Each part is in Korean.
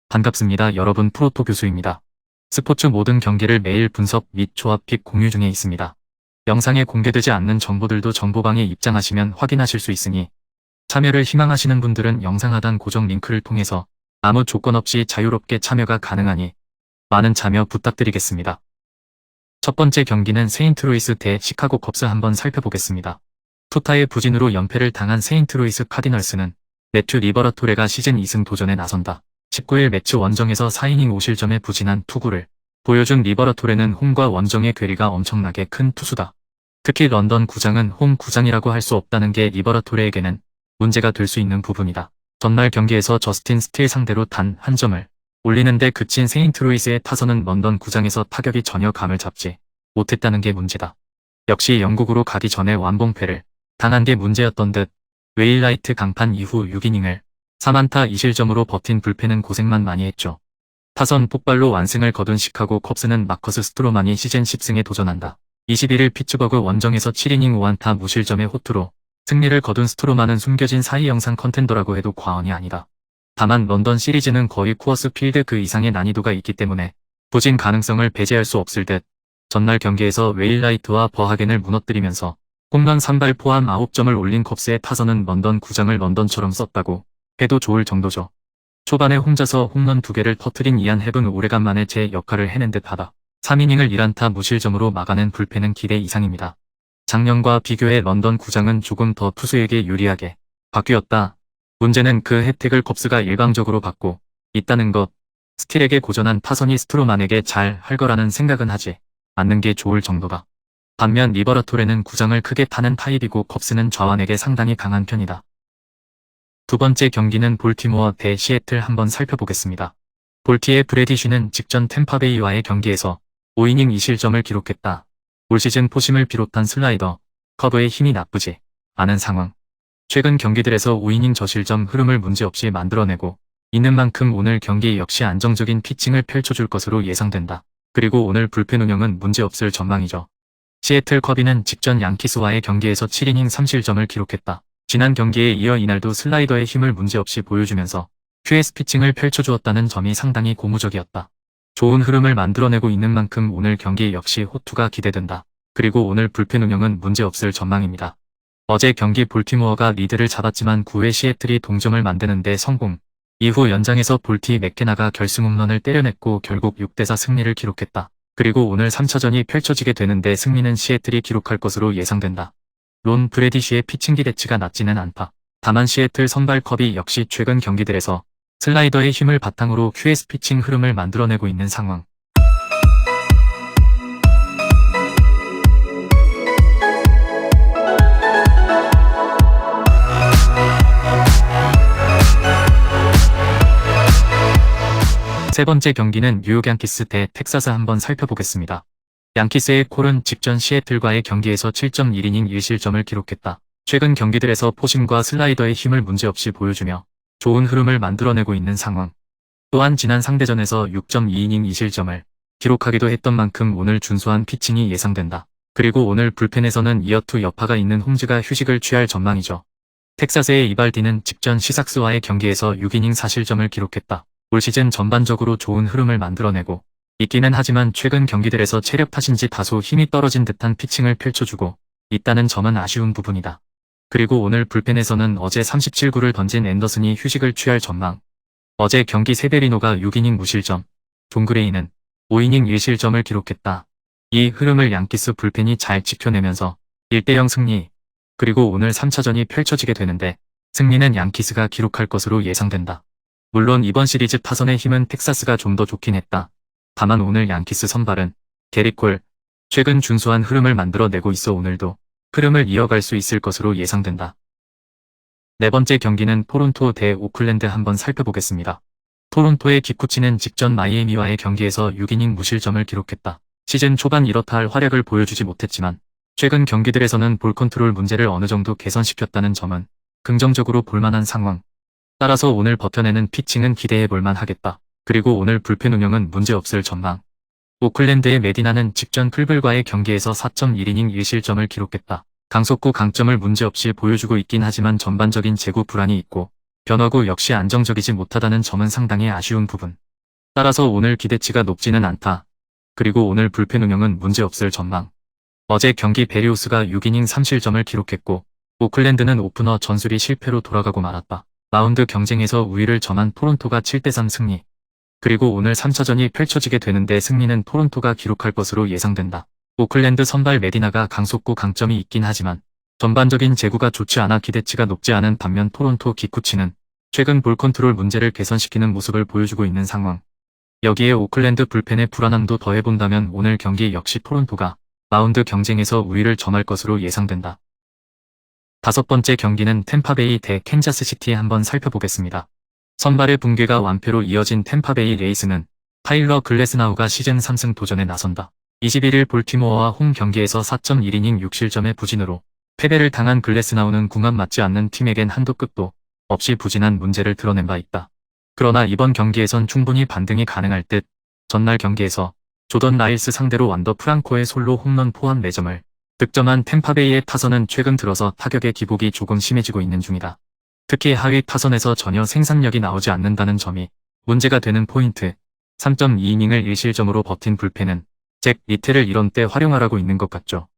반갑습니다. 여러분, 프로토 교수입니다. 스포츠 모든 경기를 매일 분석 및 조합 픽 공유 중에 있습니다. 영상에 공개되지 않는 정보들도 정보방에 입장하시면 확인하실 수 있으니 참여를 희망하시는 분들은 영상 하단 고정 링크를 통해서 아무 조건 없이 자유롭게 참여가 가능하니 많은 참여 부탁드리겠습니다. 첫 번째 경기는 세인트루이스 대 시카고 컵스 한번 살펴보겠습니다. 투타의 부진으로 연패를 당한 세인트루이스 카디널스는 매튜 리버라토레가 시즌 2승 도전에 나선다. 19일 매치 원정에서 4이닝 5실점에 부진한 투구를 보여준 리버라토레는 홈과 원정의 괴리가 엄청나게 큰 투수다. 특히 런던 구장은 홈 구장이라고 할 수 없다는 게 리버라토레에게는 문제가 될 수 있는 부분이다. 전날 경기에서 저스틴 스틸 상대로 단 한 점을 올리는데 그친 세인트루이스의 타선은 런던 구장에서 타격이 전혀 감을 잡지 못했다는 게 문제다. 역시 영국으로 가기 전에 완봉패를 당한 게 문제였던 듯 웨일라이트 강판 이후 6이닝을 4안타 2실점으로 버틴 불펜은 고생만 많이 했죠. 타선 폭발로 완승을 거둔 시카고 컵스는 마커스 스트로만이 시즌 10승에 도전한다. 21일 피츠버그 원정에서 7이닝 5안타 무실점의 호투로 승리를 거둔 스트로만은 숨겨진 4위 영상 컨텐더라고 해도 과언이 아니다. 다만 런던 시리즈는 거의 쿠어스 필드 그 이상의 난이도가 있기 때문에 부진 가능성을 배제할 수 없을 듯 전날 경기에서 웨일라이트와 버하겐을 무너뜨리면서 홈런 3발 포함 9점을 올린 컵스의 타선은 런던 구장을 런던처럼 썼다고 해도 좋을 정도죠. 초반에 혼자서 홈런 2개를 터트린 이안 헤븐 오래간만에 제 역할을 해낸 듯하다. 3이닝을 1안타 무실점으로 막아낸 불펜은 기대 이상입니다. 작년과 비교해 런던 구장은 조금 더 투수에게 유리하게 바뀌었다. 문제는 그 혜택을 컵스가 일방적으로 받고 있다는 것. 스틸에게 고전한 타선이 스트로만에게 잘 할 거라는 생각은 하지 않는 게 좋을 정도다. 반면 리버라토레는 구장을 크게 타는 타입이고 컵스는 좌완에게 상당히 강한 편이다. 두 번째 경기는 볼티모어 대 시애틀 한번 살펴보겠습니다. 볼티의 브래디쉬는 직전 템파베이와의 경기에서 5이닝 2실점을 기록했다. 올 시즌 포심을 비롯한 슬라이더, 커브의 힘이 나쁘지 않은 상황. 최근 경기들에서 5이닝 저실점 흐름을 문제없이 만들어내고 있는 만큼 오늘 경기 역시 안정적인 피칭을 펼쳐줄 것으로 예상된다. 그리고 오늘 불펜 운영은 문제없을 전망이죠. 시애틀 커비는 직전 양키스와의 경기에서 7이닝 3실점을 기록했다. 지난 경기에 이어 이날도 슬라이더의 힘을 문제없이 보여주면서 QS 피칭을 펼쳐주었다는 점이 상당히 고무적이었다. 좋은 흐름을 만들어내고 있는 만큼 오늘 경기 역시 호투가 기대된다. 그리고 오늘 불펜 운영은 문제없을 전망입니다. 어제 경기 볼티모어가 리드를 잡았지만 9회 시애틀이 동점을 만드는 데 성공. 이후 연장에서 볼티 맥케나가 결승 홈런을 때려냈고 결국 6대4 승리를 기록했다. 그리고 오늘 3차전이 펼쳐지게 되는데 승리는 시애틀이 기록할 것으로 예상된다. 론 브래디쉬의 피칭 기대치가 낮지는 않다. 다만 시애틀 선발 컵이 역시 최근 경기들에서 슬라이더의 힘을 바탕으로 QS 피칭 흐름을 만들어내고 있는 상황. 세 번째 경기는 뉴욕 양키스 대 텍사스 한번 살펴보겠습니다. 양키스의 콜은 직전 시애틀과의 경기에서 7.1이닝 1실점을 기록했다. 최근 경기들에서 포심과 슬라이더의 힘을 문제없이 보여주며 좋은 흐름을 만들어내고 있는 상황. 또한 지난 상대전에서 6.2이닝 2실점을 기록하기도 했던 만큼 오늘 준수한 피칭이 예상된다. 그리고 오늘 불펜에서는 이어투 여파가 있는 홈즈가 휴식을 취할 전망이죠. 텍사스의 이발디는 직전 시삭스와의 경기에서 6이닝 4실점을 기록했다. 올 시즌 전반적으로 좋은 흐름을 만들어내고 있기는 하지만 최근 경기들에서 체력 탓인지 다소 힘이 떨어진 듯한 피칭을 펼쳐주고 있다는 점은 아쉬운 부분이다. 그리고 오늘 불펜에서는 어제 37구를 던진 앤더슨이 휴식을 취할 전망. 어제 경기 세베리노가 6이닝 무실점, 존 그레이는 5이닝 1실점을 기록했다. 이 흐름을 양키스 불펜이 잘 지켜내면서 1대0 승리. 그리고 오늘 3차전이 펼쳐지게 되는데 승리는 양키스가 기록할 것으로 예상된다. 물론 이번 시리즈 타선의 힘은 텍사스가 좀 더 좋긴 했다. 다만 오늘 양키스 선발은 게릿 콜, 최근 준수한 흐름을 만들어내고 있어 오늘도 흐름을 이어갈 수 있을 것으로 예상된다. 네 번째 경기는 토론토 대 오클랜드 한번 살펴보겠습니다. 토론토의 기쿠치는 직전 마이애미와의 경기에서 6이닝 무실점을 기록했다. 시즌 초반 이렇다 할 활약을 보여주지 못했지만 최근 경기들에서는 볼 컨트롤 문제를 어느 정도 개선시켰다는 점은 긍정적으로 볼만한 상황. 따라서 오늘 버텨내는 피칭은 기대해 볼만 하겠다. 그리고 오늘 불펜 운영은 문제없을 전망. 오클랜드의 메디나는 직전 풀블과의 경기에서 4.1이닝 1실점을 기록했다. 강속구 강점을 문제없이 보여주고 있긴 하지만 전반적인 제구 불안이 있고 변화구 역시 안정적이지 못하다는 점은 상당히 아쉬운 부분. 따라서 오늘 기대치가 높지는 않다. 그리고 오늘 불펜 운영은 문제없을 전망. 어제 경기 베리오스가 6이닝 3실점을 기록했고 오클랜드는 오프너 전술이 실패로 돌아가고 말았다. 라운드 경쟁에서 우위를 점한 토론토가 7대3 승리. 그리고 오늘 3차전이 펼쳐지게 되는데 승리는 토론토가 기록할 것으로 예상된다. 오클랜드 선발 메디나가 강속구 강점이 있긴 하지만 전반적인 제구가 좋지 않아 기대치가 높지 않은 반면 토론토 기쿠치는 최근 볼 컨트롤 문제를 개선시키는 모습을 보여주고 있는 상황. 여기에 오클랜드 불펜의 불안함도 더해본다면 오늘 경기 역시 토론토가 라운드 경쟁에서 우위를 점할 것으로 예상된다. 다섯 번째 경기는 템파베이 대 캔자스시티 한번 살펴보겠습니다. 선발의 붕괴가 완패로 이어진 템파베이 레이스는 타일러 글래스나우가 시즌 3승 도전에 나선다. 21일 볼티모어와 홈 경기에서 4.1이닝 6실점의 부진으로 패배를 당한 글래스나우는 궁합 맞지 않는 팀에겐 한도 끝도 없이 부진한 문제를 드러낸 바 있다. 그러나 이번 경기에선 충분히 반등이 가능할 듯 전날 경기에서 조던 라일스 상대로 완더 프랑코의 솔로 홈런 포함 4점을 득점한 템파베이의 타선은 최근 들어서 타격의 기복이 조금 심해지고 있는 중이다. 특히 하위 타선에서 전혀 생산력이 나오지 않는다는 점이 문제가 되는 포인트. 3.2이닝을 1실점으로 버틴 불펜은 잭 리텔을 이런 때 활용하라고 있는 것 같죠.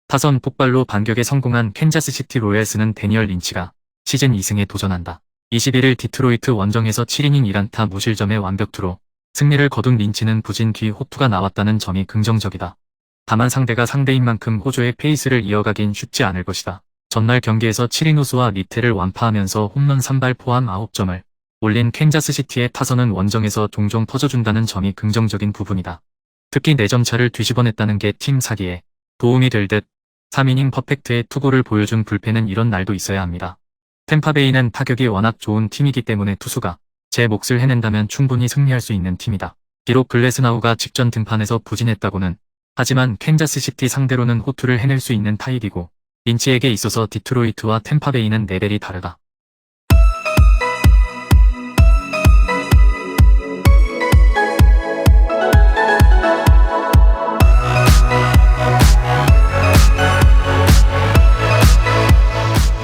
타선 폭발로 반격에 성공한 캔자스시티 로얄스는 데니얼 린치가 시즌 2승에 도전한다. 21일 디트로이트 원정에서 7이닝 1안타 무실점의 완벽투로 승리를 거둔 린치는 부진 뒤 호투가 나왔다는 점이 긍정적이다. 다만 상대가 상대인 만큼 호조의 페이스를 이어가긴 쉽지 않을 것이다. 전날 경기에서 7이노수와 리텔을 완파하면서 홈런 3발 포함 9점을 올린 캔자스시티의 타선은 원정에서 종종 터져준다는 점이 긍정적인 부분이다. 특히 4점 차를 뒤집어냈다는 게 팀 사기에 도움이 될 듯 3이닝 퍼펙트의 투구를 보여준 불펜은 이런 날도 있어야 합니다. 템파베이는 타격이 워낙 좋은 팀이기 때문에 투수가 제 몫을 해낸다면 충분히 승리할 수 있는 팀이다. 비록 글래스나우가 직전 등판에서 부진했다고는 하지만 캔자스시티 상대로는 호투를 해낼 수 있는 타입이고 린치에게 있어서 디트로이트와 템파베이는 레벨이 다르다.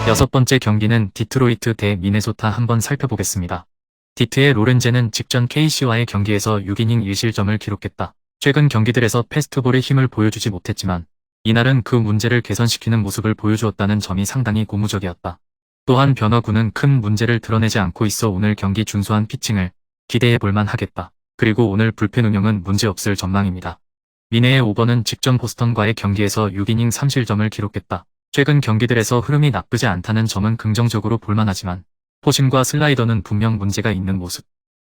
여섯 번째 경기는 디트로이트 대 미네소타 한번 살펴보겠습니다. 디트의 로렌제는 직전 KC와의 경기에서 6이닝 1실점을 기록했다. 최근 경기들에서 패스트볼의 힘을 보여주지 못했지만 이날은 그 문제를 개선시키는 모습을 보여주었다는 점이 상당히 고무적이었다. 또한 변화구는 큰 문제를 드러내지 않고 있어 오늘 경기 준수한 피칭을 기대해 볼만 하겠다. 그리고 오늘 불펜 운영은 문제없을 전망입니다. 미네의 오버는 직전 보스턴과의 경기에서 6이닝 3실점을 기록했다. 최근 경기들에서 흐름이 나쁘지 않다는 점은 긍정적으로 볼만하지만 포심과 슬라이더는 분명 문제가 있는 모습.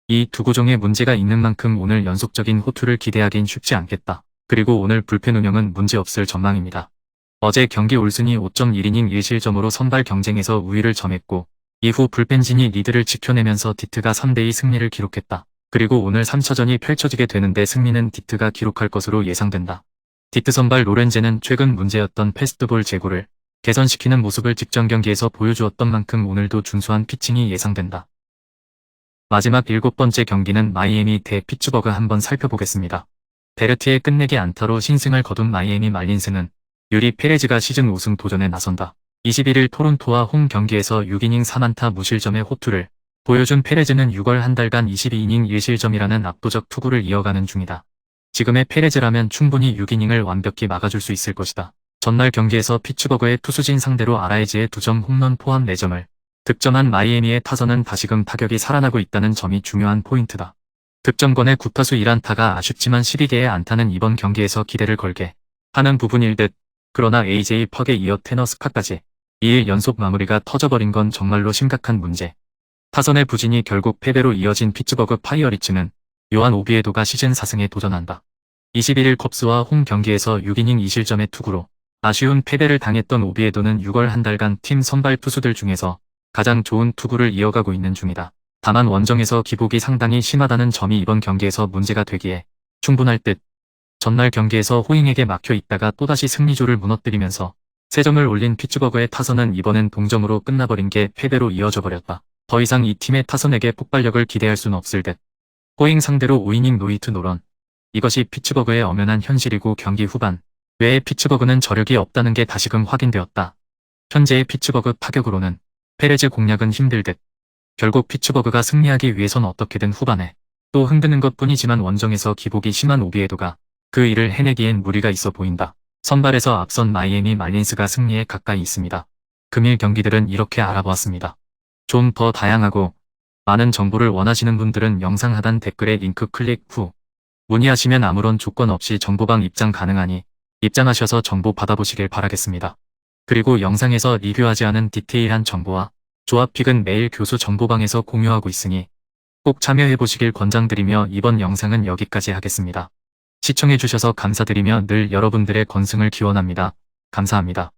이 두 구종의 문제가 있는 만큼 오늘 연속적인 호투를 기대하긴 쉽지 않겠다. 그리고 오늘 불펜 운영은 문제없을 전망입니다. 어제 경기 올슨이 5.1이닝 1실점으로 선발 경쟁에서 우위를 점했고 이후 불펜진이 리드를 지켜내면서 디트가 3대2 승리를 기록했다. 그리고 오늘 3차전이 펼쳐지게 되는데 승리는 디트가 기록할 것으로 예상된다. 디트 선발 로렌제는 최근 문제였던 패스트볼 제구를 개선시키는 모습을 직전 경기에서 보여주었던 만큼 오늘도 준수한 피칭이 예상된다. 마지막 7번째 경기는 마이애미 대 피츠버그 한번 살펴보겠습니다. 베르트의 끝내기 안타로 신승을 거둔 마이애미 말린스는 유리 페레즈가 시즌 5승 도전에 나선다. 21일 토론토와 홈 경기에서 6이닝 3안타 무실점의 호투를 보여준 페레즈는 6월 한 달간 22이닝 1실점이라는 압도적 투구를 이어가는 중이다. 지금의 페레즈라면 충분히 6이닝을 완벽히 막아줄 수 있을 것이다. 전날 경기에서 피츠버그의 투수진 상대로 아라이즈의 2점 홈런 포함 4점을 득점한 마이애미의 타선은 다시금 타격이 살아나고 있다는 점이 중요한 포인트다. 득점권의 9타수 1안타가 아쉽지만 12개의 안타는 이번 경기에서 기대를 걸게 하는 부분일 듯. 그러나 AJ 퍽에 이어 테너 스카까지 2일 연속 마무리가 터져버린 건 정말로 심각한 문제. 타선의 부진이 결국 패배로 이어진 피츠버그 파이어리츠는 요한 오비에도가 시즌 4승에 도전한다. 21일 컵스와 홈 경기에서 6이닝 2실점의 투구로 아쉬운 패배를 당했던 오비에도는 6월 한 달간 팀 선발 투수들 중에서 가장 좋은 투구를 이어가고 있는 중이다. 다만 원정에서 기복이 상당히 심하다는 점이 이번 경기에서 문제가 되기에 충분할 듯. 전날 경기에서 호잉에게 막혀 있다가 또다시 승리조를 무너뜨리면서 3점을 올린 피츠버그의 타선은 이번엔 동점으로 끝나버린 게 패배로 이어져 버렸다. 더 이상 이 팀의 타선에게 폭발력을 기대할 수는 없을 듯. 호잉 상대로 5이닝 노히트 노런. 이것이 피츠버그의 엄연한 현실이고 경기 후반 뇌의 피츠버그는 저력이 없다는 게 다시금 확인되었다. 현재의 피츠버그 타격으로는 페레즈 공략은 힘들 듯. 결국 피츠버그가 승리하기 위해선 어떻게든 후반에 또 흔드는 것 뿐이지만 원정에서 기복이 심한 오비에도가 그 일을 해내기엔 무리가 있어 보인다. 선발에서 앞선 마이애미 말린스가 승리에 가까이 있습니다. 금일 경기들은 이렇게 알아보았습니다. 좀 더 다양하고 많은 정보를 원하시는 분들은 영상 하단 댓글에 링크 클릭 후 문의하시면 아무런 조건 없이 정보방 입장 가능하니 입장하셔서 정보 받아보시길 바라겠습니다. 그리고 영상에서 리뷰하지 않은 디테일한 정보와 조합픽은 매일 교수 정보방에서 공유하고 있으니 꼭 참여해보시길 권장드리며 이번 영상은 여기까지 하겠습니다. 시청해주셔서 감사드리며 늘 여러분들의 건승을 기원합니다. 감사합니다.